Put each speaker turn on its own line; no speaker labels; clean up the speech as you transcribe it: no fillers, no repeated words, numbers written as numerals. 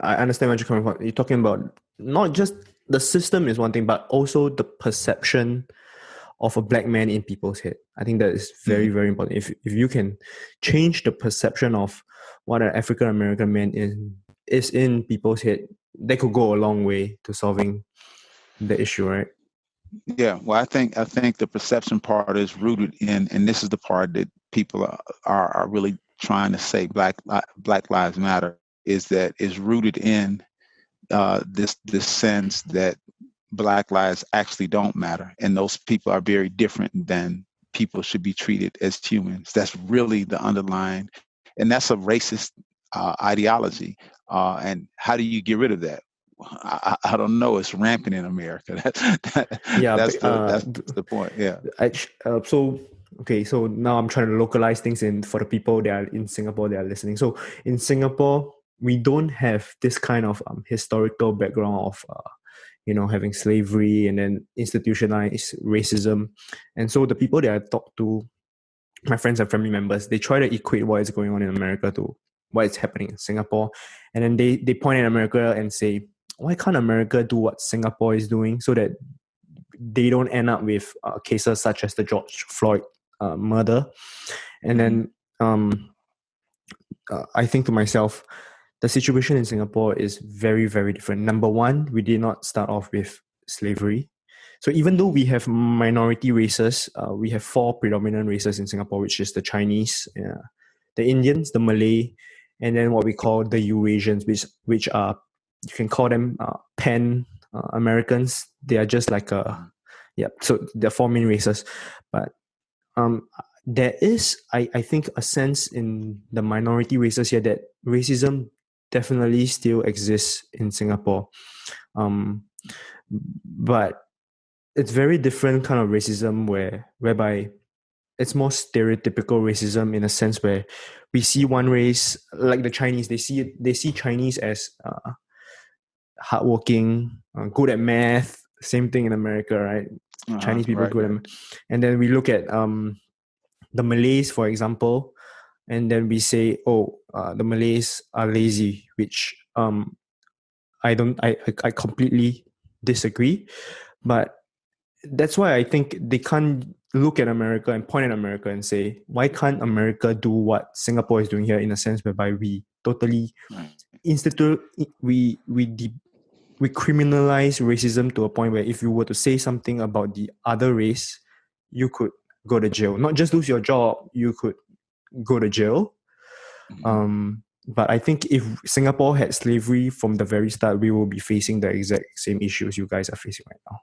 I understand where you're coming from. You're talking about not just the system is one thing, but also the perception of a black man in people's head. I think that is very,
Mhm.
very important. If you can change the perception of what an African American man is in people's head, that could go a long way to solving the issue, right?
Yeah, well, I think the perception part is rooted in, and this is the part that people are really trying to say Black Lives Matter, is that is rooted in this sense that Black lives actually don't matter, and those people are very different than people should be treated as humans. That's really the underlying, and that's a racist ideology. And how do you get rid of that? I don't know. It's rampant in America.
Yeah,
That's the point. Yeah.
so okay, so now I'm trying to localize things in for the people that are in Singapore that are listening. So in Singapore, we don't have this kind of historical background of having slavery and then institutionalized racism, and so the people that I talk to, my friends and family members, they try to equate what is going on in America to what is happening in Singapore, and then they point at America and say, why can't America do what Singapore is doing so that they don't end up with cases such as the George Floyd murder. And
Mm-hmm.
then I think to myself, the situation in Singapore is very, very different. Number one, we did not start off with slavery. So even though we have minority races, we have four predominant races in Singapore, which is the Chinese, the Indians, the Malay, and then what we call the Eurasians, which are, you can call them Pan Americans. They are just like yeah. So there are four main races, but um, there is, I think, a sense in the minority races here that racism definitely still exists in Singapore. Um, but it's very different kind of racism whereby it's more stereotypical racism in a sense where we see one race like the Chinese, they see Chinese as hardworking, good at math. Same thing in America, right? Chinese people
Right.
good at
Right.
math. And then we look at the Malays, for example, and then we say, oh, the Malays are lazy, which I completely disagree. But that's why I think they can't look at America and point at America and say, why can't America do what Singapore is doing here, in a sense whereby we totally
Right.
institute we criminalize racism to a point where if you were to say something about the other race, you could go to jail. Not just lose your job, you could go to jail.
Mm-hmm.
But I think if Singapore had slavery from the very start, we will be facing the exact same issues you guys are facing right now.